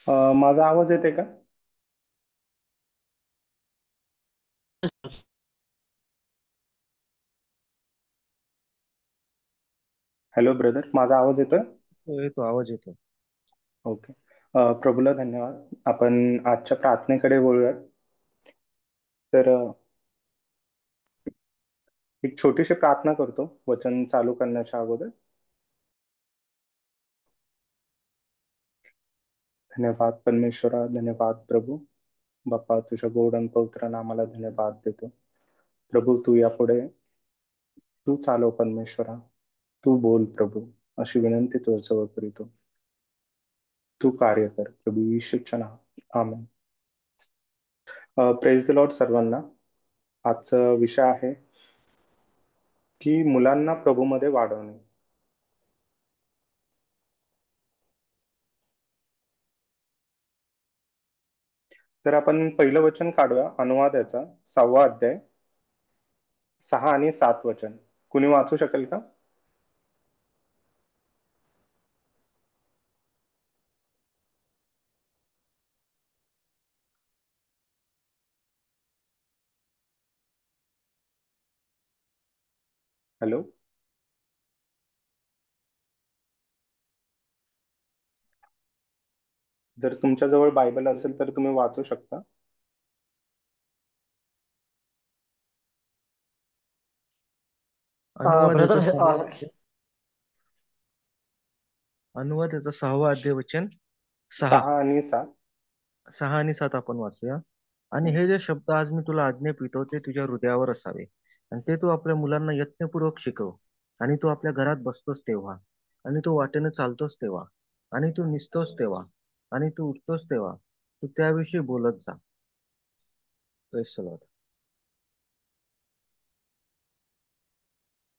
माझा आवाज येते का? हॅलो ब्रदर, माझा आवाज येतोय? येतो आवाज येतो. ओके. प्रभूला धन्यवाद. आपण आजच्या प्रार्थनेकडे बोलूयात. तर एक छोटीशी प्रार्थना करतो वचन चालू करण्याच्या अगोदर. धन्यवाद परमेश्वरा, धन्यवाद प्रभू. बाप्पा, तुझ्या गोड आणि पवित्र नामाला धन्यवाद देतो. प्रभू, तू यापुढे तू चालव परमेश्वरा. तू बोल प्रभू, अशी विनंती तुझ्याजवळ करीतो. तू कार्य कर प्रभू येशूच्या नावात. आमेन. प्रेज द लॉर्ड सर्वांना. आजचा विषय आहे की मुलांना प्रभूमध्ये वाढवणे. तर आपण पहिलं वचन काढूया अनुवादाचा 6वा अध्याय 6 आणि 7 वचन. कुणी वाचू शकेल का? हॅलो. जर तुमच्याजवळ बायबल असेल तर तुम्ही वाचू शकता. अनुवाद याचा ब्रदर सहावा अध्याय. अनुवाद याचा 6वा अध्याय वचन 6. 6 आणि 7. 6 आणि 7 आपण वाचूया. आणि हे जे शब्द आज मी तुला आज्ञापितो ते तुझ्या हृदयावर असावे, आणि ते तू आपल्या मुलांना यत्नपूर्वक शिकव. आणि तू आपल्या घरात बसतोस तेव्हा, आणि तू वाटेने चालतोस तेव्हा, आणि तू निसतोस तेव्हा, आणि तू उठतोस तेव्हा तू त्याविषयी बोलत जा. Praise the Lord.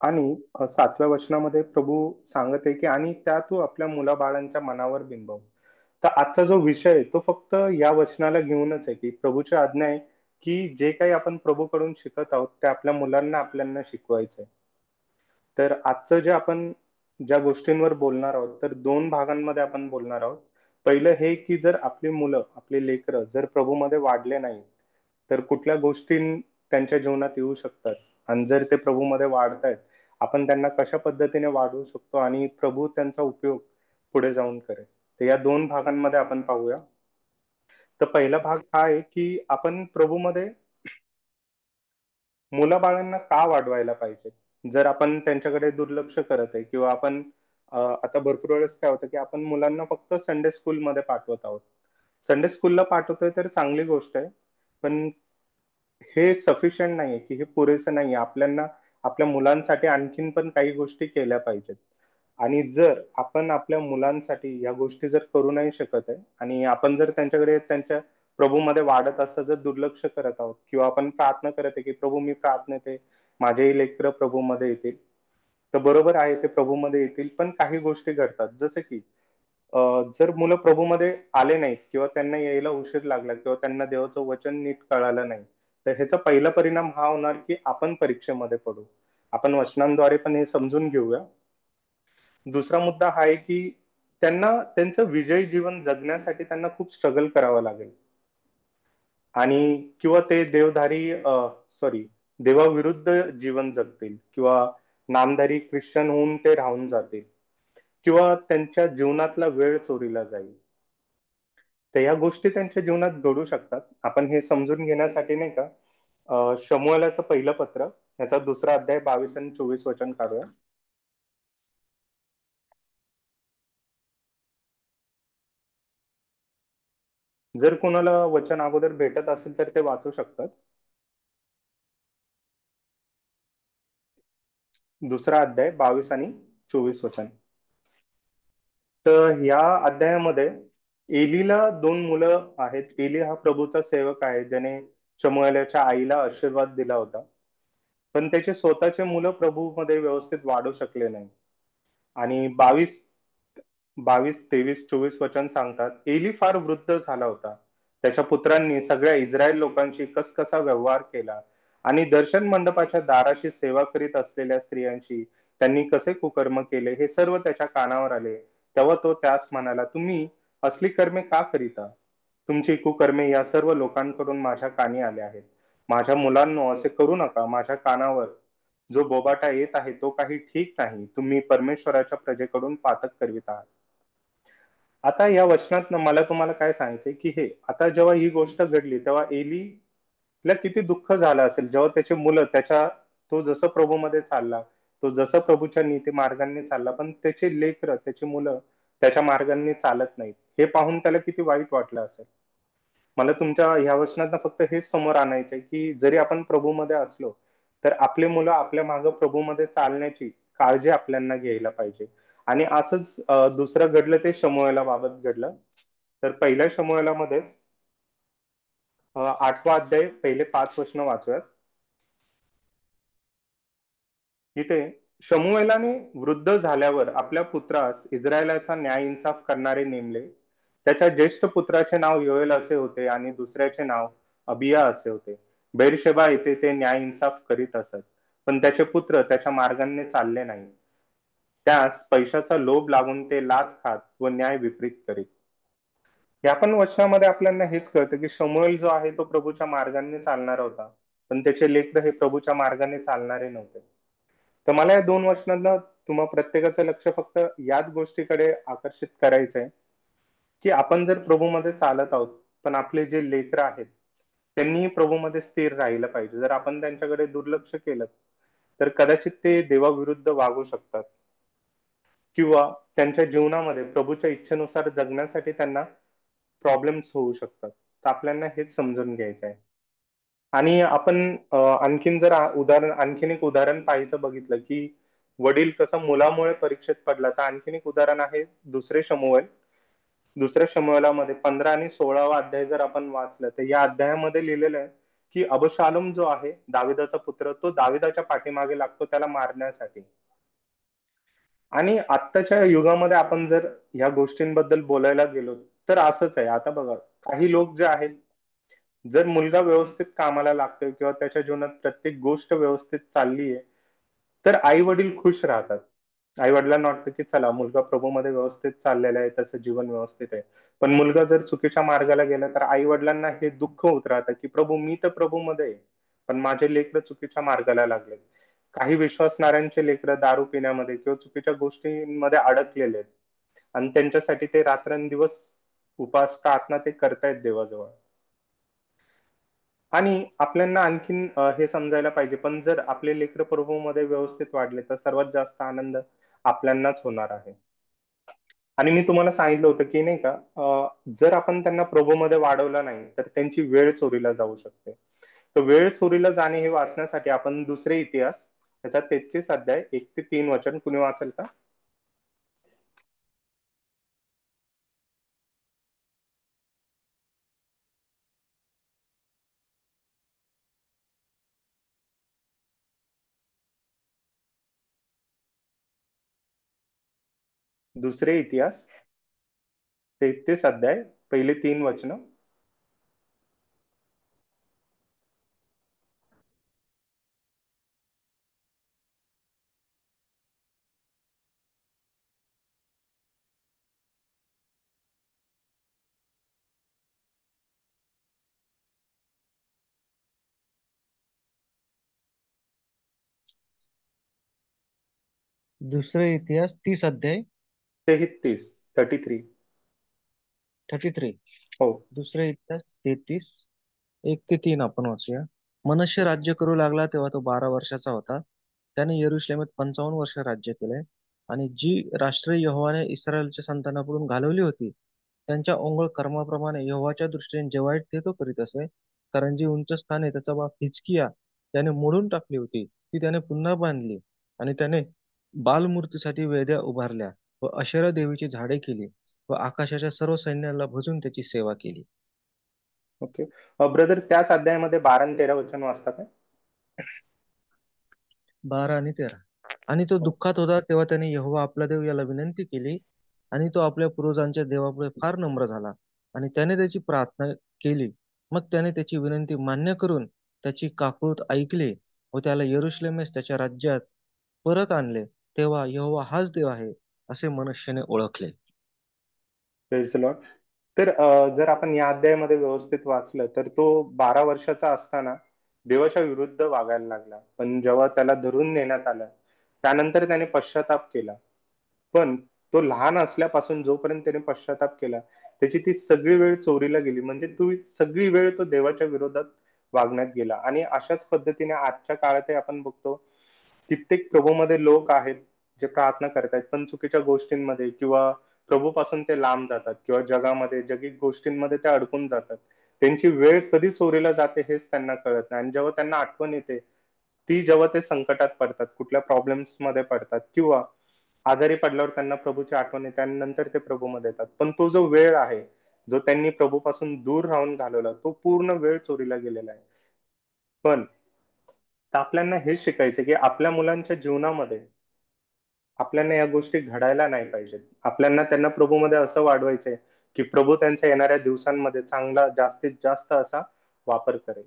आणि 7व्या वचनामध्ये प्रभू सांगत आहे की आणि त्या तू आपल्या मुलाबाळांच्या मनावर बिंबव. तर आजचा जो विषय आहे तो फक्त या वचनाला घेऊनच आहे की प्रभूची आज्ञा आहे की जे काही आपण प्रभूकडून शिकत आहोत ते आपल्या मुलांना आपल्याला शिकवायचंय. तर आजचं जे आपण ज्या गोष्टींवर बोलणार आहोत तर दोन भागांमध्ये आपण बोलणार आहोत. पहिलं हे की जर आपली मुलं, आपली लेकरं जर प्रभूमध्ये वाढले नाही तर कुठल्या गोष्टी त्यांच्या जीवनात येऊ शकतात, आणि जर ते प्रभूमध्ये वाढतायत आपण त्यांना कशा पद्धतीने वाढवू शकतो आणि प्रभू त्यांचा उपयोग पुढे जाऊन करेल. तर या दोन भागांमध्ये आपण पाहूया. तर पहिला भाग हा आहे की आपण प्रभूमध्ये मुलाबाळांना का वाढवायला पाहिजे. जर आपण त्यांच्याकडे दुर्लक्ष करत आहे किंवा आपण आता भरपूर वेळेस काय होतं की आपण मुलांना फक्त संडे स्कूलमध्ये पाठवत आहोत. संडे स्कूलला पाठवतोय तर चांगली गोष्ट आहे, पण हे सफिशियंट नाहीये की हे पुरेसं नाहीये. आपल्याला आपल्या मुलांसाठी आणखीन पण काही गोष्टी केल्या पाहिजेत. आणि जर आपण आपल्या मुलांसाठी या गोष्टी जर करू नाही शकत आहे आणि आपण जर त्यांच्याकडे त्यांच्या प्रभूमध्ये वाढत असता जर दुर्लक्ष करत आहोत किंवा आपण प्रार्थना करत आहे की प्रभू मी प्रार्थनेत आहे माझेही लेकरं प्रभूमध्ये येतील, तर बरोबर आहे ते प्रभूमध्ये येतील, पण काही गोष्टी घडतात जसं की जर मुलं प्रभूमध्ये आले नाहीत किंवा त्यांना यायला उशीर लागला किंवा त्यांना देवाचं वचन नीट कळालं नाही, तर ह्याचा पहिला परिणाम हा होणार की आपण परीक्षेमध्ये पडू. आपण वचनांद्वारे पण हे समजून घेऊया. दुसरा मुद्दा हा आहे की त्यांना त्यांचं विजयी जीवन जगण्यासाठी त्यांना खूप स्ट्रगल करावं लागेल. आणि किंवा ते देवधारी सॉरी देवाविरुद्ध जीवन जगतील किंवा नामधारी ख्रिश्चन होऊन ते राहून जातील किंवा त्यांच्या जीवनातला वेळ चोरीला जाईल. तर या गोष्टी त्यांच्या जीवनात घडू शकतात. आपण हे समजून घेण्यासाठी नाही का शमूएलाचं पहिलं पत्र याचा 2रा अध्याय 22 आणि 24 वचन काढूया. जर कोणाला वचन अगोदर भेटत असेल तर ते वाचू शकतात. 2रा अध्याय 22 आणि 24 वचन. तर या अध्यायामध्ये एलीला 2 मुलं आहेत. एली हा प्रभूचा सेवक आहे ज्याने शमूएलाच्या आईला आशीर्वाद दिला होता, पण त्याचे स्वतःचे मुलं प्रभूमध्ये व्यवस्थित वाढू शकले नाही. आणि 22, 23, 24 वचन सांगतात एली फार वृद्ध झाला होता. त्याच्या पुत्रांनी सगळ्या इस्रायल लोकांशी कसा व्यवहार केला आणि दर्शन मंडपाच्या दाराशी सेवा करीत असलेल्या स्त्रियांशी त्यांनी कसे कुकर्म केले हे सर्व त्याच्या कानावर आले. तेव्हा तो त्यास म्हणाला, तुम्ही असली कर्मे का करिता? तुमची कुकर्मे या सर्व लोकांकडून माझ्या कानी आले आहेत. माझ्या मुलांनो, असे करू नका. माझ्या कानावर जो बोबाटा येत आहे तो काही ठीक नाही. तुम्ही परमेश्वराच्या प्रजेकडून पातक करवित आहात. आता या वचनातनं मला तुम्हाला काय सांगायचंय, की हे आता जेव्हा ही गोष्ट घडली, तेव्हा एलीला किती दुःख झालं असेल, जेव्हा त्याची मुलं तो जसं प्रभूमध्ये चालला, तो जसं प्रभूच्या नीती मार्गांनी चालला, पण त्याची लेकरं, त्याची मुलं त्याच्या मार्गांनी चालत नाहीत. हे पाहून त्याला किती वाईट वाटलं असेल. मला तुमच्या ह्या वचनातनं फक्त हेच समोर आणायचंय, की जरी आपण प्रभूमध्ये असलो, तर आपली मुलं आपल्या मागे प्रभूमध्ये चालण्याची काळजी आपल्याला घ्यायला पाहिजे. आणि असंच दुसरं घडलं ते शमूएला बाबत घडलं. तर पहिल्या शमूएलामध्येच 8वा अध्याय पहिले 5 वचनं वाचूयात. तिथे शमूएलाने वृद्ध झाल्यावर आपल्या पुत्रास इस्रायलाचा न्याय इन्साफ करणारे नेमले. त्याच्या ज्येष्ठ पुत्राचे नाव योएल असे होते आणि दुसऱ्याचे नाव अबिया असे होते. बेरशेबा येथे ते न्याय इन्साफ करीत असत, पण त्याचे पुत्र त्याच्या मार्गाने चालले नाही. त्यास पैशाचा लोभ लागून ते लाच खात व न्याय विपरीत करीत. या पण वचनामध्ये आपल्याला हेच कळतं, की शमूएल जो आहे तो प्रभूच्या मार्गाने चालणारा होता, पण त्याचे लेकरं हे प्रभूच्या मार्गाने चालणारे नव्हते. तर मला या 2 वचनांना तुम्हा प्रत्येकाचं लक्ष फक्त याच गोष्टीकडे आकर्षित करायचंय, की आपण जर प्रभूमध्ये चालत आहोत, पण आपले जे लेकरं आहेत, त्यांनीही प्रभूमध्ये स्थिर राहिलं पाहिजे. जर आपण त्यांच्याकडे दुर्लक्ष केलं, तर कदाचित ते देवाविरुद्ध वागू शकतात किंवा त्यांच्या जीवनामध्ये प्रभूच्या इच्छेनुसार जगण्यासाठी त्यांना प्रॉब्लेम्स होऊ शकतात. तर आपल्याला हेच समजून घ्यायचं आहे. आणि आपण आणखीन जर आणखीन एक उदाहरण पाहायचं बघितलं, की वडील कसा मुलामुळे परीक्षेत पडला, तर आणखीन एक उदाहरण आहे दुसरे शमूएल. दुसऱ्या शमूएलामध्ये 15 आणि 16वा अध्याय जर आपण वाचलं, तर या अध्यायामध्ये लिहिलेलं आहे, की अबशालोम जो आहे दाविदाचा पुत्र, तो दाविदाच्या पाठीमागे लागतो त्याला मारण्यासाठी. आणि आत्ताच्या युगामध्ये आपण जर या गोष्टींबद्दल बोलायला गेलो, तर असंच आहे. आता बघा, काही लोक जे आहेत, जर मुलगा व्यवस्थित कामाला लागतोय किंवा त्याच्या जीवनात प्रत्येक गोष्ट व्यवस्थित चालली आहे, तर आई वडील खुश राहतात. आई वडिलांना वाटतं की चला मुलगा प्रभूमध्ये व्यवस्थित चाललेला आहे, त्याचं जीवन व्यवस्थित आहे. पण मुलगा जर चुकीच्या मार्गाला गेला, तर आई वडिलांना हे दुःख होत राहतं की प्रभू, मी तर प्रभूमध्ये आहे, पण माझे लेकरं चुकीच्या मार्गाला लागले. काही विश्वासणाऱ्यांचे लेकरं दारू पिण्यामध्ये किंवा चुकीच्या गोष्टींमध्ये अडकलेले आहेत आणि त्यांच्यासाठी ते रात्रंदिवस उपास प्रार्थना ते करतायत देवाजवळ. आणि आपल्याला आणखीन हे समजायला पाहिजे, पण जर आपले लेकरं प्रभूमध्ये व्यवस्थित वाढले, तर सर्वात जास्त आनंद आपल्यालाच होणार आहे. आणि मी तुम्हाला सांगितलं होतं, की नाही का, जर आपण त्यांना प्रभूमध्ये वाढवलं नाही, तर त्यांची वेळ चोरीला जाऊ शकते. तर वेळ चोरीला जाणे हे वाचण्यासाठी आपण दुसरे इतिहास त्याचा 33 अध्याय 1 ते 3 वचन कुणी वाचेल का? दुसरे इतिहास 33 अध्याय पहिले 3 वचन. दुसरे इतिहास 30 अध्याय 33. 33. हो. दुसरे इतिहास 33 1 ते 3 आपण वाचूया. मनुष्य राज्य करू लागला तेव्हा तो 12 वर्षाचा होता. त्याने येरुशलेमात 55 वर्ष राज्य केले आणि जी राष्ट्रे यहोवाने इस्रायलच्या संतानाकडून घालवली होती त्यांच्या ओंगळ कर्माप्रमाणे यहोवाच्या दृष्टीने जे वाईट ते तो करीत असे. कारण जी उंच स्थाने त्याचा बाप हिजकिया त्याने मोडून टाकली होती ती त्याने पुन्हा बांधली आणि त्याने बालमूर्तीसाठी वेद्या उभारल्या व अशेरा देवीची झाडे केली व आकाशाच्या सर्व सैन्याला भजून त्याची सेवा केली. ओके. ब्रदर, त्याच अध्यायामध्ये 12 आणि 13 वचन वाचता काय? 12 आणि 13. आणि तो हो. दुःखात होता तेव्हा त्याने यहोवा आपला देव याला विनंती केली आणि तो आपल्या पूर्वजांच्या देवापुढे फार नम्र झाला आणि त्याने त्याची प्रार्थना केली. मग त्याने त्याची विनंती मान्य करून त्याची काकुळत ऐकली व त्याला यरुशलेमेस त्याच्या राज्यात परत आणले. तेव्हा यहोवा हाच देव आहे असे मनुष्याने ओळखले. Praise the Lord. तर जर आपण या अध्यायामध्ये व्यवस्थित वाचलं तर तो 12 वर्षाचा असताना देवाच्या विरुद्ध वागायला लागला. पण जेव्हा त्याला धरून नेण्यात आलं, त्यानंतर त्याने पश्चाताप केला. पण तो लहान असल्यापासून जोपर्यंत त्याने पश्चाताप केला, त्याची ती सगळी वेळ चोरीला गेली. म्हणजे ती सगळी वेळ तो देवाच्या विरोधात वागण्यात गेला. आणि अशाच पद्धतीने आजच्या काळातही आपण बघतो, कित्येक प्रभूमध्ये लोक आहेत जे प्रार्थना करतायत, पण चुकीच्या गोष्टींमध्ये किंवा प्रभूपासून ते लांब जातात किंवा जगामध्ये जगिक गोष्टींमध्ये ते अडकून जातात. त्यांची वेळ कधी चोरीला जाते हेच त्यांना कळत नाही. आणि जेव्हा त्यांना आठवण येते, ती जेव्हा ते संकटात पडतात, कुठल्या प्रॉब्लेम्स मध्ये पडतात किंवा आजारी पडल्यावर त्यांना प्रभूची आठवण येते आणि नंतर ते प्रभूमध्ये येतात. पण तो जो वेळ आहे, जो त्यांनी प्रभूपासून दूर राहून घालवला, तो पूर्ण वेळ चोरीला गेलेला आहे. पण आपल्याला हे शिकायचं की आपल्या मुलांच्या जीवनामध्ये आपल्याला या गोष्टी घडायला नाही पाहिजेत. आपल्याला त्यांना प्रभूमध्ये असं वाढवायचंय की प्रभू त्यांच्या येणाऱ्या दिवसांमध्ये चांगला जास्तीत जास्त असा वापर करेल.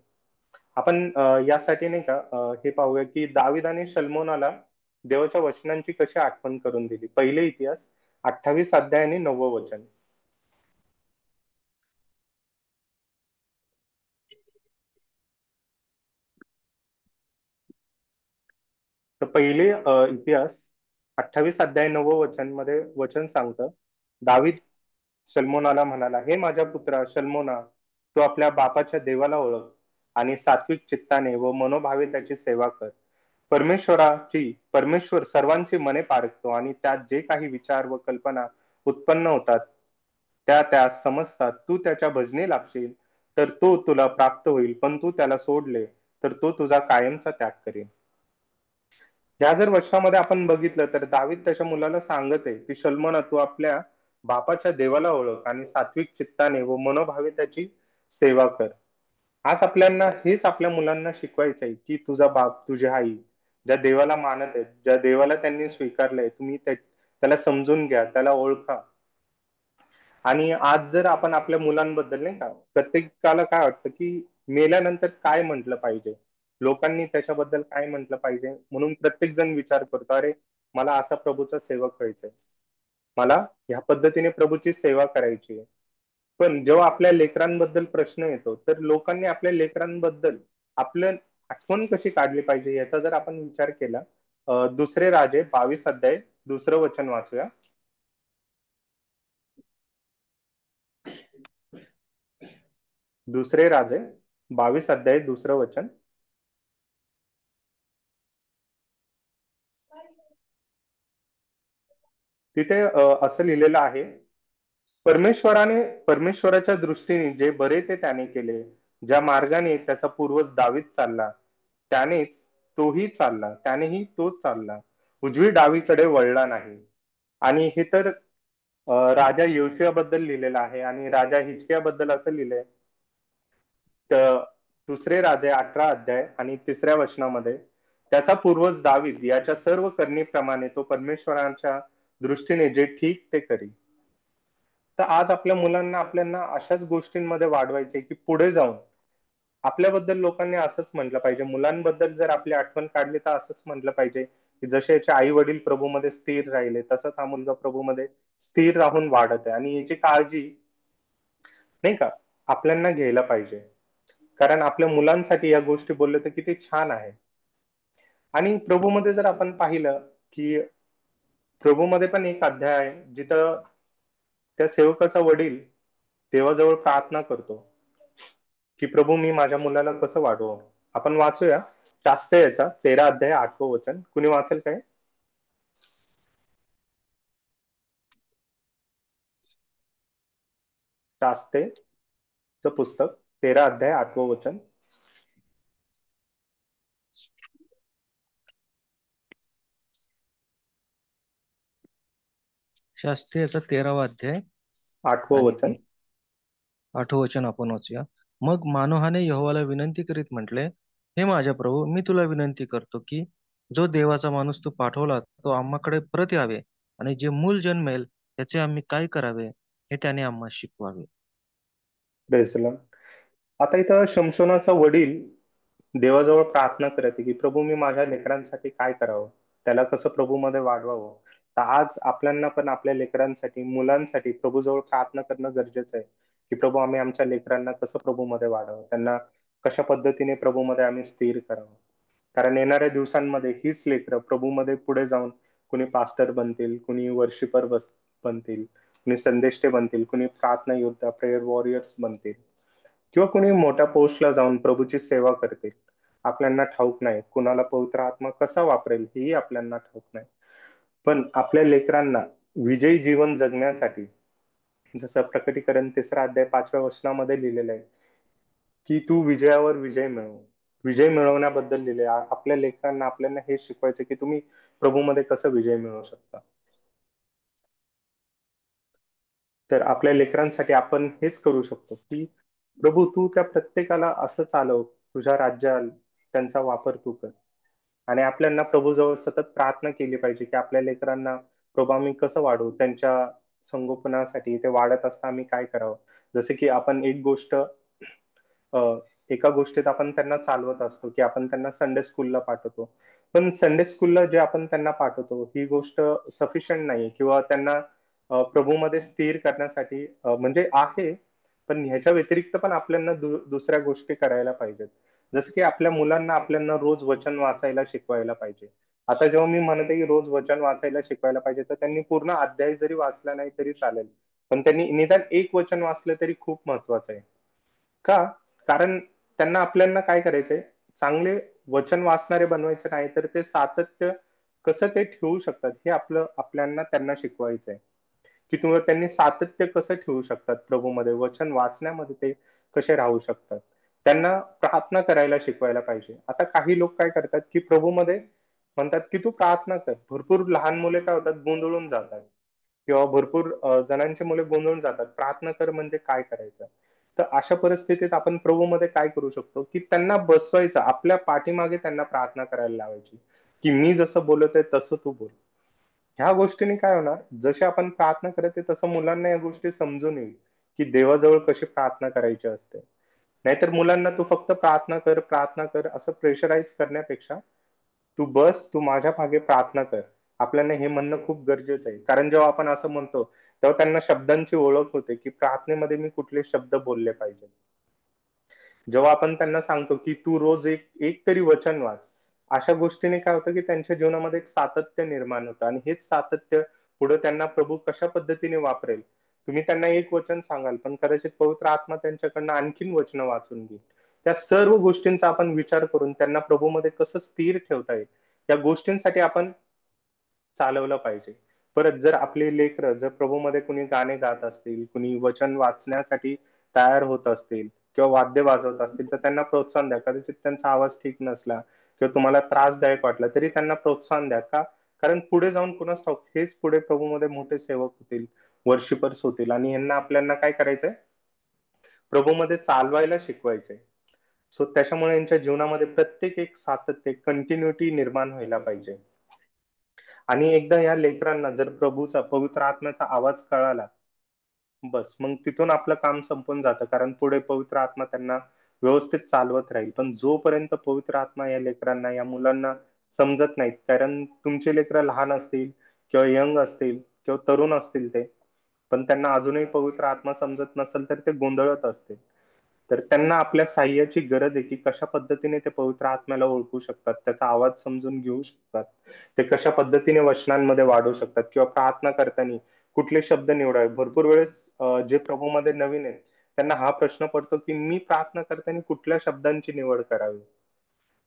आपण यासाठी नाही का हे पाहूया की दावीद आणि सल्मोनाला देवाच्या वचनांची कशी आठवण करून दिली. पहिले इतिहास 28 अध्याय आणि 9वं वचन. तर पहिले इतिहास 28 अध्याय 9वं वचन मध्ये वचन सांगतं, दावीद सल्मोनाला म्हणाला, हे माझ्या पुत्रा सल्मोना, तू आपल्या बापाच्या देवाला ओळख आणि सात्विक चित्ताने व मनोभावे त्याची सेवा कर. परमेश्वर सर्वांची मने पारखतो आणि त्यात जे काही विचार व कल्पना उत्पन्न होतात त्या समजतात. तू त्याच्या भजनी लागशील तर तो तुला प्राप्त होईल, पण तू त्याला सोडले तर तो तुझा कायमचा त्याग करेल. या जर वचनामध्ये आपण बघितलं तर दावीद त्याच्या मुलाला सांगत आहे की सल्मोना, तू आपल्या बापाच्या देवाला ओळख आणि सात्विक चित्ताने व मनोभावे त्याची सेवा कर. आज आपल्याला हेच आपल्या मुलांना शिकवायचं आहे की तुझा बाप, तुझी आई ज्या देवाला मानत आहेत, ज्या देवाला त्यांनी स्वीकारलंय, तुम्ही त्याला समजून घ्या, त्याला ओळखा. आणि आज जर आपण आपल्या मुलांबद्दल नाही का, प्रत्येकाला काय वाटतं की मेल्यानंतर काय म्हटलं पाहिजे, लोकांनी त्याच्याबद्दल काय म्हटलं पाहिजे, म्हणून प्रत्येक जण विचार करतो, अरे मला असा प्रभूचा सेवक व्हायचंय, मला ह्या पद्धतीने प्रभूची सेवा करायची आहे. पण जेव्हा आपल्या लेकरांबद्दल प्रश्न येतो तर लोकांनी आपल्या लेकरांबद्दल आपलं आठवण कशी काढली पाहिजे याचा जर आपण विचार केला, दुसरे राजे 22 अध्याय 2रं वचन वाचूया. दुसरे राजे 22 अध्याय 2रं वचन. तिथे असं लिहिलेलं आहे, परमेश्वराच्या दृष्टीने जे बरे ते त्याने केले, ज्या मार्गाने त्याचा पूर्वज दावीद चालला त्यानेच तोही चालला, त्यानेही तोच चालला, उजवी डावीकडे वळला नाही. आणि हे तर राजा योशिया बद्दल लिहिलेलं आहे. आणि राजा हिजकिया बद्दल असं लिहिलंय, तर दुसरे राजे 18 अध्याय आणि 3ऱ्या वचनामध्ये, त्याचा पूर्वज दावीद याच्या सर्व करणीप्रमाणे तो परमेश्वराच्या दृष्टीने जे ठीक ते करी. तर आज आपल्या मुलांना आपल्याला अशाच गोष्टींमध्ये वाढवायचे की पुढे जाऊन आपल्याबद्दल लोकांनी असंच म्हटलं पाहिजे. मुलांबद्दल जर आपली आठवण काढली तर असंच म्हटलं पाहिजे की जसे याचे आई वडील प्रभूमध्ये स्थिर राहिले, तसंच हा मुलगा प्रभूमध्ये स्थिर राहून वाढत आहे. आणि याची काळजी नाही का आपल्याला घ्यायला पाहिजे, कारण आपल्या मुलांसाठी या गोष्टी बोलल्या तर किती छान आहे. आणि प्रभूमध्ये जर आपण पाहिलं की प्रभूमध्ये पण एक अध्याय आहे जिथं त्या सेवकाचा वडील देवाजवळ प्रार्थना करतो की प्रभू, मी माझ्या मुलाला कसं वाढवू. आपण वाचूया शास्त्र याचा 13 अध्याय 8वं वचन. कुणी वाचेल काय? शास्त्रेचं पुस्तक 13 अध्याय 8वं वचन. शास्त्रीयाचा 13वा अध्याय 8वं आणि वचन. 8वं वचन आपण वाचूया. मग मानोहाने यहोवाला विनंती करीत म्हटले, हे माझ्या प्रभू, मी तुला विनंती करतो की जो देवाचा माणूस तू पाठवला तो आम्हाकडे परत यावे, आणि जे मूल जन्मेल त्याचे आम्ही काय करावे हे त्याने आम्हा शिकवावे. बेसला आता इथं शमशोनाचा वडील देवाजवळ प्रार्थना करत आहे की प्रभू, मी माझ्या लेकरांसाठी काय करावं, त्याला कसं प्रभूमध्ये वाढवावं. तर आज आपल्याला पण आपल्या लेकरांसाठी, मुलांसाठी प्रभूजवळ प्रार्थना करणं गरजेचं आहे, की प्रभू आम्ही आमच्या लेकरांना कसं प्रभूमध्ये वाढावं, त्यांना कशा पद्धतीने प्रभूमध्ये आम्ही स्थिर करावं. कारण येणाऱ्या दिवसांमध्ये हीच लेकरं प्रभूमध्ये पुढे जाऊन कुणी पास्टर बनतील, कुणी वर्शिपर बनतील, कुणी संदेष्टे बनतील, कुणी प्रार्थना योद्धा, प्रेयर वॉरियर्स बनतील, किंवा कुणी मोठ्या पोस्टला जाऊन प्रभूची सेवा करतील. आपल्याला ठाऊक नाही कुणाला पवित्र आत्मा कसा वापरेल, हेही आपल्याला ठाऊक नाही. पण आपल्या लेकरांना विजयी जीवन जगण्यासाठी, जसं प्रकटीकरण 3 अध्याय 5 वचनामध्ये लिहिलेलं आहे, की तू विजयावर विजय मिळव. विजय मिळवण्याबद्दल लिहिले. आपल्या लेकरांना आपल्याला हे शिकवायचं की तुम्ही प्रभूमध्ये कसं विजय मिळवू शकता. तर आपल्या लेकरांसाठी आपण हेच करू शकतो, की प्रभू तू त्या प्रत्येकाला असं चालव, तुझ्या राज्यात त्यांचा वापर तू कर. आणि आपल्याला प्रभूजवळ सतत प्रार्थना केली पाहिजे, की आपल्या लेकरांना प्रभू आम्ही कसं वाढवू, त्यांच्या संगोपनासाठी ते वाढत असता आम्ही काय करावं. जसे की आपण एक गोष्ट एका गोष्टीत आपण त्यांना चालवत असतो, की आपण त्यांना संडे स्कूलला पाठवतो. पण संडे स्कूलला जे आपण त्यांना पाठवतो, ही गोष्ट सफिशियंट नाही, किंवा त्यांना प्रभूमध्ये स्थिर करण्यासाठी म्हणजे आहे, पण ह्याच्या व्यतिरिक्त पण आपल्याला दुसऱ्या गोष्टी करायला पाहिजेत. जसं की आपल्या मुलांना आपल्याला रोज वचन वाचायला शिकवायला पाहिजे. आता जेव्हा मी म्हणते की रोज वचन वाचायला शिकवायला पाहिजे, तर त्यांनी पूर्ण अध्याय जरी वाचला नाही तरी चालेल. पण त्यांनी निदान एक वचन वाचलं तरी खूप महत्वाचं आहे. का? कारण त्यांना आपल्याला काय करायचंय, चांगले वचन वाचणारे बनवायचे नाही, तर ते सातत्य कसं ते ठेवू शकतात हे आपल्याला त्यांना शिकवायचंय. की त्यांनी सातत्य कसं ठेवू शकतात प्रभूमध्ये, वचन वाचण्यामध्ये ते कसे राहू शकतात. त्यांना प्रार्थना करायला शिकवायला पाहिजे. आता काही लोक काय करतात, की प्रभूमध्ये म्हणतात की तू प्रार्थना कर. भरपूर लहान मुले काय होतात, गोंधळून जातात, किंवा भरपूर जणांची मुले गोंधळून जातात. प्रार्थना कर म्हणजे काय करायचं? तर अशा परिस्थितीत आपण प्रभूमध्ये काय करू शकतो, की त्यांना बसवायचं, आपल्या पाठीमागे त्यांना प्रार्थना करायला लावायची, की मी जसं बोलत आहे तसं तू बोल. ह्या गोष्टीने काय होणार, जशी आपण प्रार्थना करत आहे तसं मुलांना या गोष्टी समजून येईल, की देवाजवळ कशी प्रार्थना करायची असते. नाहीतर मुलांना तू फक्त प्रार्थना कर असं प्रेशराईज करण्यापेक्षा, तू बस, तू माझ्या मागे प्रार्थना कर. आपल्याला हे म्हणणं खूप गरजेचं आहे. कारण जेव्हा आपण असं म्हणतो, तेव्हा त्यांना शब्दांची ओळख होते, की प्रार्थनेमध्ये मी कुठले शब्द बोलले पाहिजे. जेव्हा आपण त्यांना सांगतो, की तू रोज एक एक तरी वचन वाच. अशा गोष्टीने काय होतं, की त्यांच्या जीवनामध्ये एक सातत्य निर्माण होतं, आणि हेच सातत्य पुढे त्यांना प्रभू कशा पद्धतीने वापरेल. तुम्ही त्यांना एक वचन सांगाल, पण कदाचित पवित्र आत्मा त्यांच्याकडनं आणखीन वचनं वाचून घेईल. त्या सर्व गोष्टींचा आपण विचार करून त्यांना प्रभूमध्ये कसं स्थिर ठेवता येईल, या गोष्टींसाठी आपण चालवलं पाहिजे. परत जर आपली लेकरं जर प्रभूमध्ये कुणी गाणे गात असतील, कुणी वचन वाचण्यासाठी तयार होत असतील, किंवा वाद्य वाजवत असतील, तर त्यांना प्रोत्साहन द्या. कदाचित त्यांचा आवाज ठीक नसला किंवा तुम्हाला त्रासदायक वाटलं तरी त्यांना प्रोत्साहन द्या. का? कारण पुढे जाऊन कुणास ठाऊक हेच पुढे प्रभूमध्ये मोठे सेवक होतील, वर्शिपर्स होतील, आणि यांना आपल्याला काय करायचंय, प्रभूमध्ये चालवायला शिकवायचंय. सो त्याच्यामुळे यांच्या जीवनामध्ये प्रत्येक एक सातत्य, कंटिन्युटी निर्माण व्हायला पाहिजे. आणि एकदा या लेकरांना जर प्रभूचा, पवित्र आत्म्याचा आवाज कळाला, बस मग तिथून आपलं काम संपून जातं. कारण पुढे पवित्र आत्मा त्यांना व्यवस्थित चालवत राहील. पण जोपर्यंत पवित्र आत्मा या लेकरांना, या मुलांना समजत नाहीत, कारण तुमचे लेकरं लहान असतील किंवा यंग असतील किंवा तरुण असतील ते, पण त्यांना अजूनही पवित्र आत्मा समजत नसेल तर ते गोंधळत असतील. तर त्यांना आपल्या साह्याची गरज आहे, की कशा पद्धतीने ते पवित्र आत्म्याला ओळखू शकतात, त्याचा आवाज समजून घेऊ शकतात, ते कशा पद्धतीने वचनांमध्ये वाढू शकतात, किंवा प्रार्थना करताना कुठले शब्द निवडावे. भरपूर वेळेस जे प्रभूमध्ये नवीन आहेत, त्यांना हा प्रश्न पडतो, की मी प्रार्थना करताना कुठल्या शब्दांची निवड करावी.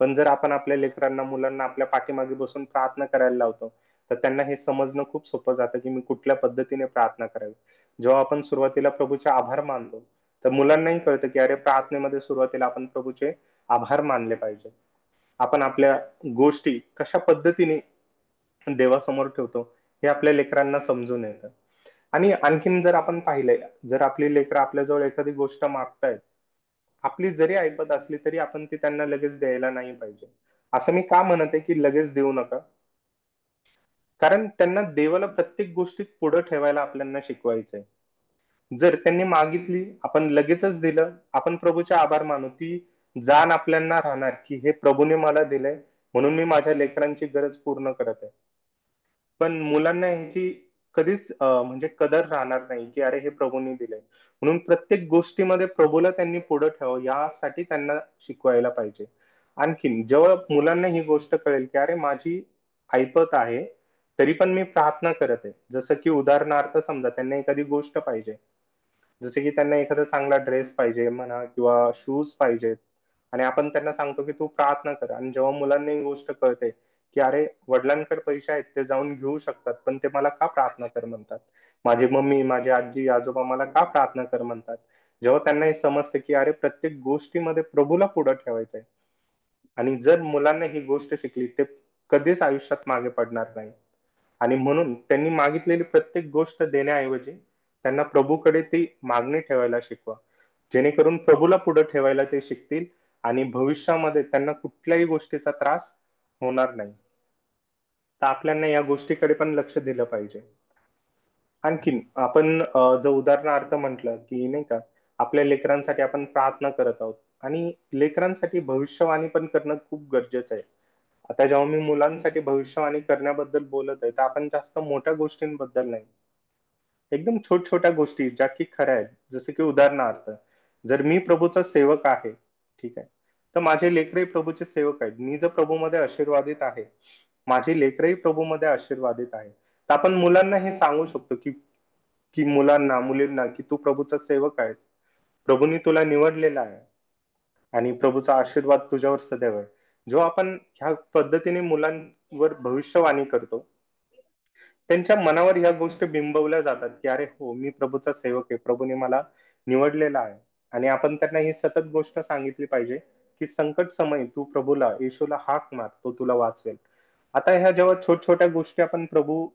पण जर आपण आपल्या लेकरांना, मुलांना आपल्या पाठीमागे बसून प्रार्थना करायला लावतो, तर त्यांना हे समजणं खूप सोपं जातं, की मी कुठल्या पद्धतीने प्रार्थना करावी. जेव्हा आपण सुरुवातीला प्रभूचे आभार मानतो, तर मुलांनाही कळतं, की अरे प्रार्थनेमध्ये सुरुवातीला आपण प्रभूचे आभार मानले पाहिजे. आपण आपल्या गोष्टी कशा पद्धतीने देवासमोर ठेवतो, हे आपल्या लेकरांना समजून येतं. आणि आणखीन जर आपण पाहिलंय, जर आपली लेकरं आपल्याजवळ एखादी गोष्ट मागतायत, आपली जरी ऐपत असली तरी आपण ती त्यांना लगेच द्यायला नाही पाहिजे. असं मी का म्हणत आहे, की लगेच देऊ नका? कारण त्यांना देवाला प्रत्येक गोष्टीत पुढं ठेवायला आपल्याला शिकवायचंय. जर त्यांनी मागितली, आपण लगेचच दिलं, आपण प्रभूचे आभार मानू. ती जाण आपल्याला राहणार, की हे प्रभूने मला दिलंय, म्हणून मी माझ्या लेकरांची गरज पूर्ण करत आहे. पण मुलांना ह्याची कधीच म्हणजे कदर राहणार नाही, की अरे हे प्रभूंनी दिलंय. म्हणून प्रत्येक गोष्टीमध्ये प्रभूला त्यांनी पुढे ठेवावं यासाठी त्यांना शिकवायला पाहिजे. आणखीन जेव्हा मुलांना ही गोष्ट कळेल, की अरे माझी ऐपत आहे, तरी पण मी प्रार्थना करत आहे. जसं की उदाहरणार्थ समजा त्यांना एखादी गोष्ट पाहिजे. जसं की त्यांना एखादा चांगला ड्रेस पाहिजे म्हणा किंवा शूज पाहिजेत आणि आपण त्यांना सांगतो, की तू प्रार्थना कर आणि जेव्हा मुलांना ही गोष्ट कळते, की अरे वडिलांकडे पैसे आहेत ते जाऊन घेऊ शकतात, पण ते मला का प्रार्थना कर म्हणतात? माझी मम्मी, माझी आजी, आजोबा मला का प्रार्थना कर म्हणतात? जेव्हा त्यांना हे समजतं, की अरे प्रत्येक गोष्टीमध्ये प्रभूला पुढे ठेवायचंय आणि जर मुलांना ही गोष्ट शिकली, ते कधीच आयुष्यात मागे पडणार नाही. आणि म्हणून त्यांनी मागितलेली प्रत्येक गोष्ट देण्याऐवजी त्यांना प्रभूकडे ती मागणी ठेवायला शिकवा. जेणेकरून प्रभूला पुढे ठेवायला ते शिकतील आणि भविष्यामध्ये त्यांना कुठल्याही गोष्टीचा त्रास होणार नाही. तर आपल्याला या गोष्टीकडे पण लक्ष दिलं पाहिजे. आणखीन आपण जर उदाहरणार्थ म्हटलं, की नाही का, आपल्या लेकरांसाठी आपण प्रार्थना करत आहोत आणि लेकरांसाठी भविष्यवाणी पण करणं खूप गरजेचं आहे. आता जेव्हा मी मुलांसाठी भविष्यवाणी करण्याबद्दल बोलत आहे, तर आपण जास्त मोठ्या गोष्टींबद्दल नाही. एकदम छोट-छोट्या गोष्टी ज्या की खऱ्या आहेत. जसं की उदाहरणार्थ, जर मी प्रभूचा सेवक आहे, ठीक आहे. तर माझे लेकरही प्रभूचे सेवक आहेत. मी जर प्रभूमध्ये आशीर्वादित आहे, माझी लेकरही प्रभूमध्ये आशीर्वादित आहे. तर आपण मुलांना हे सांगू शकतो, की की मुलांना, मुलींना, की तू प्रभूचा सेवक आहेस. प्रभूंनी तुला निवडलेलं आहे आणि प्रभूचा आशीर्वाद तुझ्यावर सदैव आहे. जेव्हा आपण ह्या पद्धतीने मुलांवर भविष्यवाणी करतो, त्यांच्या मनावर ह्या गोष्टी बिंबवल्या जातात, की "अरे हो, मी प्रभूचा सेवक आहे. प्रभूने मला निवडलेला आहे." आणि आपण त्यांना ही सतत गोष्ट सांगितली पाहिजे, की संकट समयी तू प्रभूला, येशूला हाक मार, तो तुला वाचवेल. आता ह्या जेव्हा छोट-छोट्या गोष्टी आपण प्रभू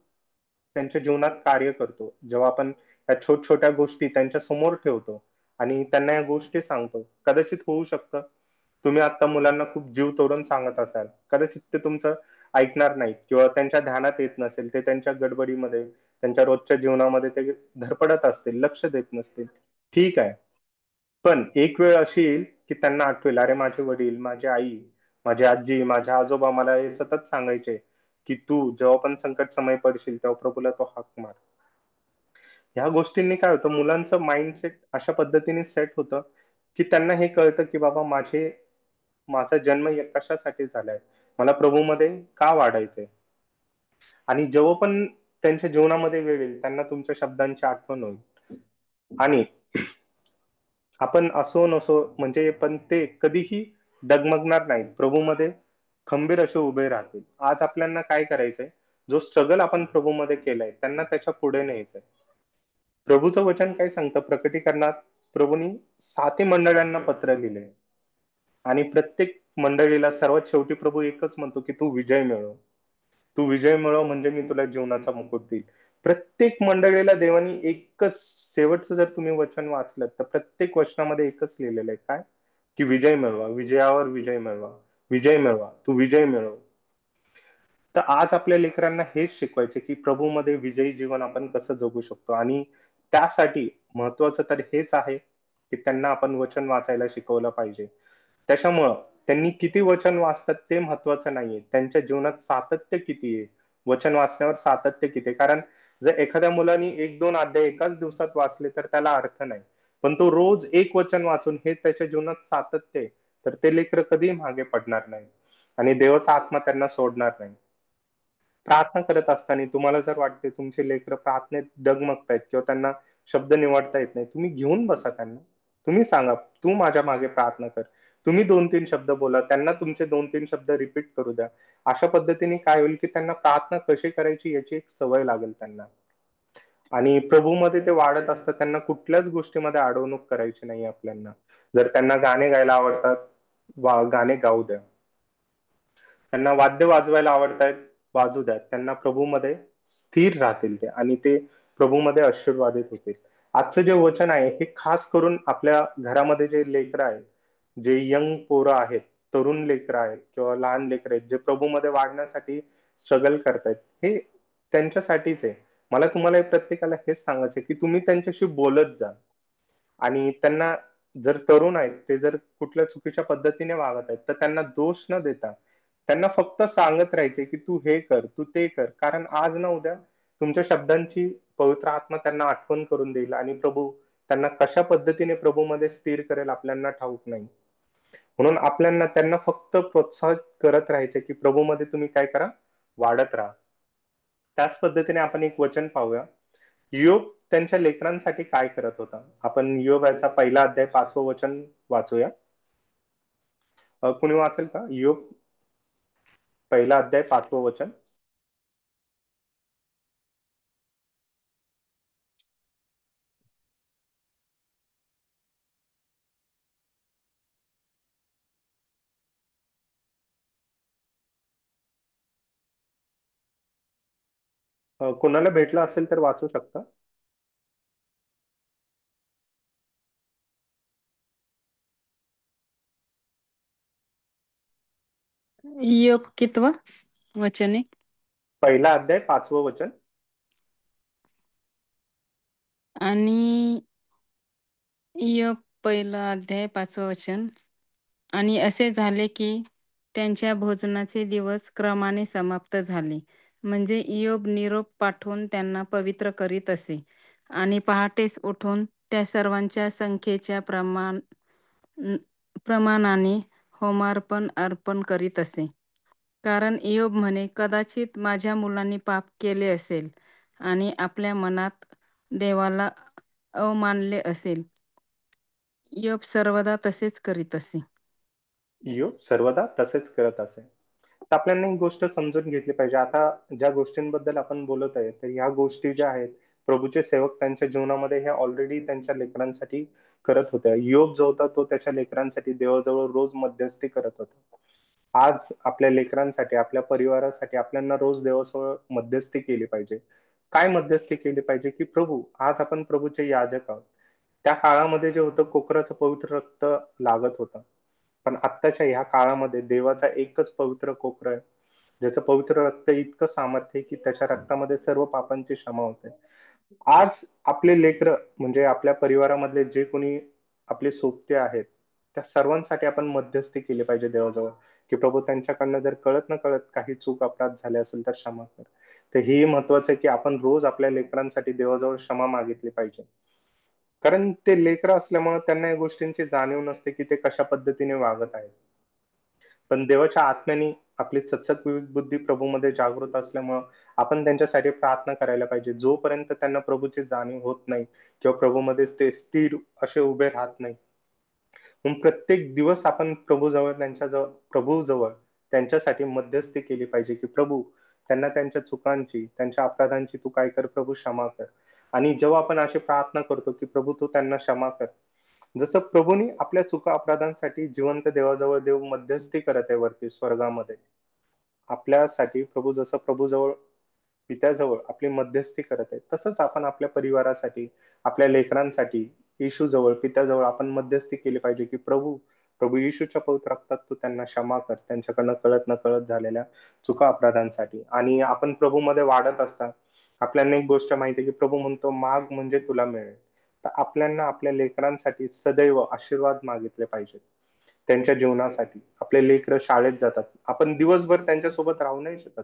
त्यांच्या जीवनात कार्य करतो, जेव्हा आपण ह्या छोट-छोट्या गोष्टी त्यांच्या समोर ठेवतो आणि त्यांना या गोष्टी सांगतो, कदाचित होऊ शकतं तुम्ही आता मुलांना खूप जीव तोडून सांगत असाल. कदाचित ते तुमचं ऐकणार नाहीत किंवा त्यांच्या ध्यानात येत नसेल. ते त्यांच्या गडबडीमध्ये, त्यांच्या रोजच्या जीवनामध्ये ते धडपडत असतील, लक्ष देत नसतील. ठीक आहे. पण एक वेळ अशी येईल, की त्यांना आठवेल, "अरे माझे वडील, माझी आई, माझी आजी, माझे आजोबा मला हे सतत सांगायचे, की तू जेव्हा पण संकट समय पडशील, तेव्हा प्रभूला तो हाक मार." ह्या गोष्टींनी काय होतं, मुलांचं माइंडसेट अशा पद्धतीने सेट होतं, की त्यांना हे कळतं, की बाबा माझा जन्म कशासाठी झालाय? मला प्रभूमध्ये का वाढायचंय? आणि जेव्हा पण त्यांच्या जीवनामध्ये वेळ येईल, त्यांना तुमच्या शब्दांची आठवण होईल. आणि आपण असो नसो म्हणजे पण ते कधीही डगमगणार नाहीत. प्रभूमध्ये खंबीर असे उभे राहतील. आज आपल्याला काय करायचंय? जो स्ट्रगल आपण प्रभूमध्ये केलाय, त्यांना त्याच्या पुढे न्यायचंय. प्रभूचं वचन काय सांगतं प्रकटीकरणात? प्रभूंनी 7ही मंडळांना पत्र लिहिलंय आणि प्रत्येक मंडळीला सर्वात शेवटी प्रभू एकच म्हणतो, की "तू विजय मिळव." तू विजय मिळव म्हणजे मी तुला जीवनाचा मुकुट देईल. प्रत्येक मंडळीला देवानी एकच शेवटचं जर तुम्ही वचन वाचलं, तर प्रत्येक वचनामध्ये एकच लिहिलेलं आहे. काय? की विजय मिळवा, विजयावर विजय मिळवा, विजय मिळवा, तू विजय मिळव. तर आज आपल्या लेकरांना हेच शिकवायचं, की प्रभूमध्ये विजयी जीवन आपण कसं जगू शकतो आणि त्यासाठी महत्त्वाचं तर हेच आहे, की त्यांना आपण वचन वाचायला शिकवलं पाहिजे. त्याच्यामुळं त्यांनी किती वचन वाचतात ते महत्त्वाचं नाहीये. त्यांच्या जीवनात सातत्य किती आहे? वचन वाचण्यावर सातत्य किती आहे? कारण जर एखाद्या मुलाने 1-2 अध्याय एकाच दिवसात वाचले तर त्याला अर्थ नाही. पण तो रोज एक वचन वाचून हे त्याच्या जीवनात सातत्य आहे, तर ते लेकरं कधीही मागे पडणार नाही आणि देवाचा आत्मा त्यांना सोडणार नाही. प्रार्थना करत असताना तुम्हाला जर वाटते तुमचे लेकरं प्रार्थनेत डगमगतायत किंवा त्यांना शब्द निवडता येत नाही, तुम्ही घेऊन बसा त्यांना. तुम्ही सांगा, "तू माझ्या मागे प्रार्थना कर." तुम्ही 2-3 शब्द बोला. त्यांना तुमचे 2-3 शब्द रिपीट करू द्या. अशा पद्धतीने काय होईल, की त्यांना प्रार्थना कशी करायची याची एक सवय लागेल त्यांना. आणि प्रभूमध्ये ते वाढत असतात. त्यांना कुठल्याच गोष्टीमध्ये अडवणूक करायची नाही आपल्याला. जर त्यांना गाणे गायला आवडतात, गाणे गाऊ द्या. त्यांना वाद्य वाजवायला आवडतायत, वाजू द्या. त्यांना प्रभूमध्ये स्थिर राहतील ते आणि ते प्रभूमध्ये आशीर्वादित होतील. आजचं जे वचन आहे हे खास करून आपल्या घरामध्ये जे लेकरं आहेत, जे यंग पोरं आहेत, तरुण लेकरं आहेत किंवा लहान लेकरं आहेत, जे प्रभूमध्ये वाढण्यासाठी स्ट्रगल करतायत, हे त्यांच्यासाठीच आहे. मला तुम्हाला हे प्रत्येकाला हेच सांगायचं की तुम्ही त्यांच्याशी बोलत जा आणि त्यांना जर तरुण आहेत, ते जर कुठल्या चुकीच्या पद्धतीने वागत आहेत, तर त्यांना दोष न देता त्यांना फक्त सांगत राहायचे की तू हे कर, तू ते कर, कारण आज ना उद्या तुमच्या शब्दांची पवित्र आत्मा त्यांना आठवण करून देईल आणि प्रभू त्यांना कशा पद्धतीने प्रभूमध्ये स्थिर करेल आपल्याला ठाऊक नाही. म्हणून आपल्याला त्यांना फक्त प्रोत्साहित करत राहायचे की प्रभूमध्ये तुम्ही काय करा, वाढत राहा. त्याच पद्धतीने आपण एक वचन पाहूया. योग त्यांच्या लेकरांसाठी काय करत होता. आपण योग याचा पहिला अध्याय 5वं वचन वाचूया. कुणी वाचेल का? योग पहिला अध्याय 5वं वचन. कोणाला भेटला असेल तर वाचू शकता. योग कितवं वचन आहे? पहिला अध्याय 5वं वचन. आणि योग पहिला अध्याय 5वं वचन. आणि असे झाले की त्यांच्या भोजनाचे दिवस क्रमाने समाप्त झाले. म्हणजे इयोब निरोप पाठवून त्यांना पवित्र करीत असे आणि पहाटेस उठून त्या सर्वांच्या संख्येच्या प्रमाणाने होमार्पण अर्पण करीत असे. कारण इयोब म्हणे, कदाचित माझ्या मुलांनी पाप केले असेल आणि आपल्या मनात देवाला अवमानले असेल. इयोब सर्वदा तसेच करीत असे. योग सर्वदा तसेच करत असे. तर आपल्याला एक गोष्ट समजून घेतली पाहिजे. आता ज्या गोष्टींबद्दल आपण बोलत आहे, तर ह्या गोष्टी ज्या आहेत, प्रभूचे सेवक त्यांच्या जीवनामध्ये हे ऑलरेडी त्यांच्या लेकरांसाठी करत होते. योग जो होता तो त्याच्या लेकरांसाठी देवाजवळ रोज मध्यस्थी करत होता. आज आपल्या लेकरांसाठी, आपल्या परिवारासाठी आपल्याला रोज देवाजवळ मध्यस्थी केली पाहिजे. काय मध्यस्थी केली पाहिजे? की प्रभू, आज आपण प्रभूचे याजक आहोत. त्या काळामध्ये जे होतं कोकराचं पवित्र रक्त लागत होतं. पण आत्ताच्या ह्या काळामध्ये देवाचा एकच पवित्र कोकरा आहे, ज्याचं पवित्र रक्त इतकं सामर्थ्य आहे की त्याच्या रक्तामध्ये सर्व पापांची क्षमा होते. आज आपले लेकर म्हणजे आपल्या परिवारामधले जे कोणी आपले सोबते आहेत, त्या सर्वांसाठी आपण मध्यस्थी केली पाहिजे देवाजवळ, की प्रभू त्यांच्याकडनं जर कळत न कळत काही चूक अपराध झाले असेल तर क्षमा कर. तर ही महत्वाचं आहे की आपण रोज आपल्या लेकरांसाठी देवाजवळ क्षमा मागितली पाहिजे. कारण ते लेकरं असल्यामुळे त्यांना या गोष्टींची जाणीव नसते की ते कशा पद्धतीने वागत आहेत. पण देवाच्या आत्म्याने आपली सत्सक विवेक बुद्धी प्रभूमध्ये जागृत असल्यामुळं आपण त्यांच्यासाठी प्रार्थना करायला पाहिजे. जोपर्यंत त्यांना प्रभूची जाणीव होत नाही किंवा प्रभूमध्ये ते स्थिर असे उभे राहत नाही. मग प्रत्येक दिवस आपण प्रभूजवळ त्यांच्यासाठी मध्यस्थी केली पाहिजे, की प्रभू त्यांना त्यांच्या चुकांची, त्यांच्या अपराधांची तू काय कर प्रभू, क्षमा कर. आणि जेव्हा आपण अशी प्रार्थना करतो, की प्रभू तू त्यांना क्षमा कर. जसं प्रभूनी आपल्या चुका अपराधांसाठी जिवंत देवाजवळ देव मध्यस्थी करत आहे वरती स्वर्गामध्ये. आपल्यासाठी प्रभू जसं प्रभूजवळ पित्याजवळ आपली मध्यस्थी करत आहे, तसंच आपण आपल्या परिवारासाठी, आपल्या लेकरांसाठी येशूजवळ, पित्याजवळ आपण मध्यस्थी केली पाहिजे, की प्रभू, प्रभू येशूच्या पवित्र रक्तात तू त्यांना क्षमा कर, त्यांच्याकडनं कळत नकळत झालेल्या चुका अपराधांसाठी. आणि आपण प्रभूमध्ये वाढत असता आपल्याला एक गोष्ट माहिती आहे, की प्रभू म्हणतो माग म्हणजे तुला मिळेल. तर आपल्याला आपल्या लेकरांसाठी सदैव आशीर्वाद मागितले पाहिजेत. त्यांच्या जीवनासाठी. आपले लेकरं शाळेत जातात. आपण दिवसभर त्यांच्यासोबत राहू नाही शकत.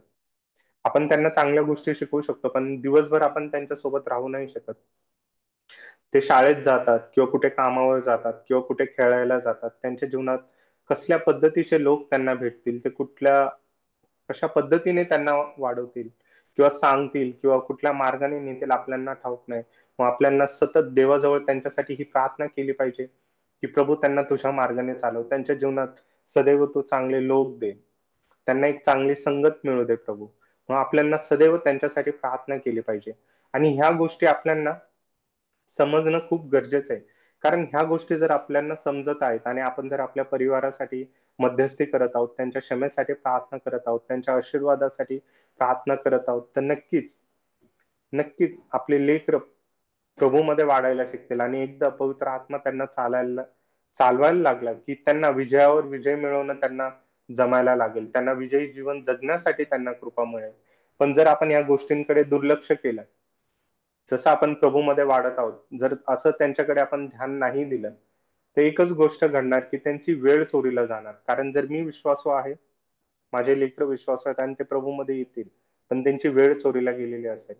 आपण त्यांना चांगल्या गोष्टी शिकवू शकतो, पण दिवसभर आपण त्यांच्यासोबत राहू नाही शकत. ते शाळेत जातात किंवा कुठे कामावर जातात किंवा कुठे खेळायला जातात. त्यांच्या जीवनात कसल्या पद्धतीचे लोक त्यांना भेटतील, ते कशा पद्धतीने त्यांना वाढवतील किंवा सांगतील किंवा कुठल्या मार्गाने नेतील आपल्याला ठाऊक नाही. मग आपल्याला सतत देवाजवळ त्यांच्यासाठी ही प्रार्थना केली पाहिजे, की प्रभू त्यांना तुझ्या मार्गाने चालव. त्यांच्या जीवनात सदैव तू चांगले लोक दे. त्यांना एक चांगली संगत मिळू दे प्रभू. मग आपल्याला सदैव त्यांच्यासाठी प्रार्थना केली पाहिजे. आणि ह्या गोष्टी आपल्याला समजणं खूप गरजेचं आहे. कारण ह्या गोष्टी जर आपल्याला समजत आहेत आणि आपण जर आपल्या परिवारासाठी मध्यस्थी करत आहोत, त्यांच्या क्षमेसाठी प्रार्थना करत आहोत, त्यांच्या आशीर्वादासाठी प्रार्थना करत आहोत, तर नक्कीच, नक्कीच आपले लेकरं प्रभूमध्ये वाढायला शिकतील आणि एकदा पवित्र आत्मा त्यांना चालवायला लागला, की त्यांना विजयावर विजय मिळवणं त्यांना जमायला लागेल. त्यांना विजयी जीवन जगण्यासाठी त्यांना कृपा मिळेल. पण जर आपण या गोष्टींकडे दुर्लक्ष केलं, जसं आपण प्रभूमध्ये वाढत आहोत, जर असं त्यांच्याकडे आपण ध्यान नाही दिलं, तर एकच गोष्ट घडणार, की त्यांची वेळ चोरीला जाणार. कारण जर मी विश्वासू आहे, माझे लेकर विश्वासात आणि ते प्रभूमध्ये येतील, पण त्यांची वेळ चोरीला गेलेली असेल.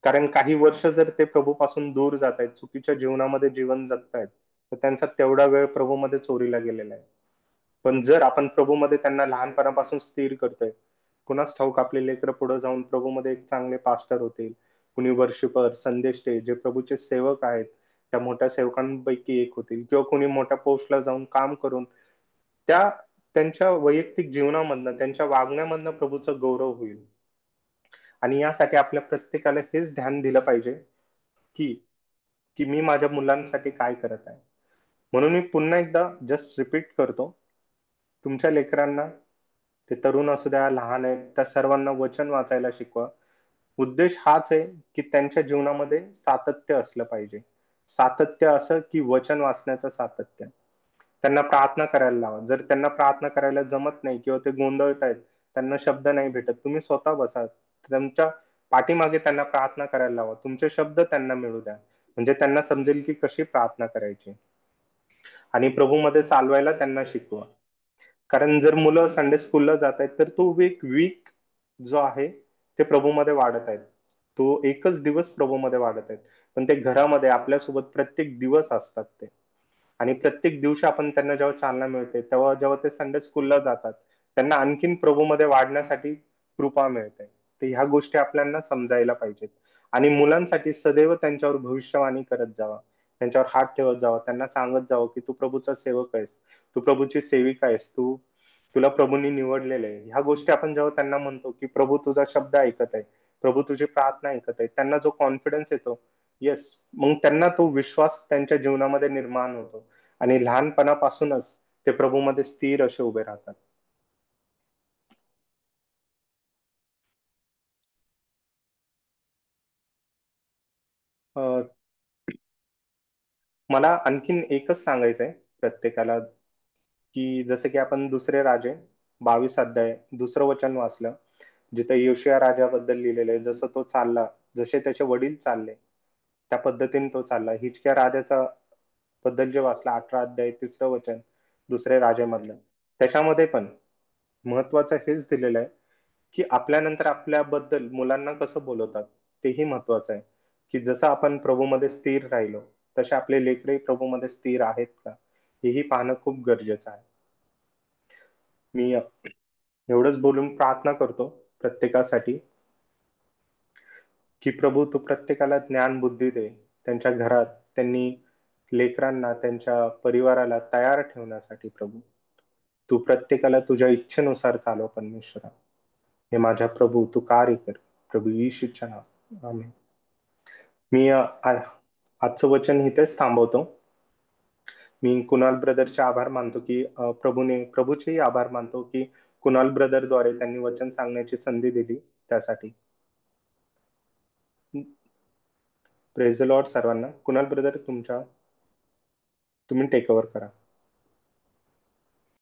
कारण काही वर्ष जर ते प्रभूपासून दूर जात आहेत, चुकीच्या जीवनामध्ये जीवन जगतायत, तर त्यांचा तेवढा वेळ प्रभूमध्ये चोरीला गेलेला आहे. पण जर आपण प्रभूमध्ये त्यांना लहानपणापासून स्थिर करतोय, कुणास ठाऊक आपले लेकरं पुढे जाऊन प्रभूमध्ये एक चांगले पास्टर होतील, कुणी वर्शिपर, संदेष्टे जे प्रभूचे सेवक आहेत, त्या मोठ्या सेवकांपैकी एक होतील, किंवा कुणी मोठ्या पोस्टला जाऊन काम करून त्या त्यांच्या वैयक्तिक जीवनामधनं, त्यांच्या वागण्यामधनं प्रभूचा गौरव होईल. आणि यासाठी आपल्या प्रत्येकाला हेच ध्यान दिलं पाहिजे, की की मी माझ्या मुलांसाठी काय करत आहे. म्हणून मी पुन्हा एकदा जस्ट रिपीट करतो, तुमच्या लेकरांना, ते तरुण असू द्या, लहान आहेत, त्या सर्वांना वचन वाचायला शिकवा. उद्देश हाच आहे की त्यांच्या जीवनामध्ये सातत्य असलं पाहिजे. सातत्य असं की वचन वाचण्याचं सातत्य. त्यांना प्रार्थना करायला लावा. जर त्यांना प्रार्थना करायला जमत नाही किंवा ते गोंधळत आहेत, त्यांना शब्द नाही भेटत, तुम्ही स्वतः बसा. त्यांच्या पाठीमागे त्यांना प्रार्थना करायला लावा. तुमचे शब्द त्यांना मिळू द्या. म्हणजे त्यांना समजेल की कशी प्रार्थना करायची. आणि प्रभूमध्ये चालवायला त्यांना शिकवा. कारण जर मुलं संडे स्कूलला जात आहेत, तर तो एक वीक जो आहे ते प्रभूमध्ये वाढत आहेत. तो एकच दिवस प्रभूमध्ये वाढत आहेत. पण ते घरामध्ये आपल्यासोबत प्रत्येक दिवस असतात ते. आणि प्रत्येक दिवशी आपण त्यांना जेव्हा चालना मिळते, तेव्हा जेव्हा ते संडे स्कूलला जातात, त्यांना आणखीन प्रभूमध्ये वाढण्यासाठी कृपा मिळते. तर ह्या गोष्टी आपल्याला समजायला पाहिजेत. आणि मुलांसाठी सदैव त्यांच्यावर भविष्यवाणी करत जावा. त्यांच्यावर हात ठेवत जावा. त्यांना सांगत जावं की तू प्रभूचा सेवक आहेस. तू प्रभूची सेविका आहेस. तुला प्रभूंनी निवडलेलं आहे. ह्या गोष्टी आपण जेव्हा त्यांना म्हणतो की प्रभू तुझा शब्द ऐकत आहे, प्रभू तुझी प्रार्थना ऐकत आहे, त्यांना जो कॉन्फिडन्स येतो, येस, मग त्यांना तो विश्वास त्यांच्या जीवनामध्ये निर्माण होतो. आणि लहानपणापासूनच ते प्रभूमध्ये स्थिर असे उभे राहतात. अं, मला आणखीन एकच सांगायचंय प्रत्येकाला, की जसं की आपण दुसरे राजे 22 अध्याय दुसरं वचन वाचलं, जिथे योशिया राजाबद्दल लिहिलेलं आहे. जसं तो चालला, जसे त्याचे वडील चालले, त्या पद्धतीने तो चालला. हिजक्या राजाचा बद्दल जे वाचलं 18 अध्याय 3रं वचन दुसरे राजेमधलं, त्याच्यामध्ये पण महत्वाचं हेच दिलेलं आहे की आपल्यानंतर आपल्याबद्दल मुलांना कसं बोलवतात, तेही महत्वाचं आहे. की जसं आपण प्रभूमध्ये स्थिर राहिलो, तसे आपले लेकरही प्रभूमध्ये स्थिर आहेत का, हेही पाहणं खूप गरजेचं आहे. मी एवढंच बोलून प्रार्थना करतो प्रत्येकासाठी, की प्रभू तू प्रत्येकाला ज्ञान बुद्धी दे. त्यांच्या घरात त्यांनी लेकरांना, त्यांच्या परिवाराला तयार ठेवण्यासाठी प्रभू तू प्रत्येकाला तुझ्या इच्छेनुसार चालव परमेश्वरा. हे माझ्या प्रभू तू कार्य कर, प्रभू येशूच्या नावात आमेन. मी आजचं वचन इथेच थांबवतो. मी कुणाल ब्रदरचे आभार मानतो की प्रभूचेही आभार मानतो की कुणाल ब्रदरद्वारे त्यांनी वचन सांगण्याची संधी दिली, त्यासाठी. प्रेज द लॉर्ड सर्वांना. कुणाल ब्रदर, तुम्ही टेक ओव्हर करा.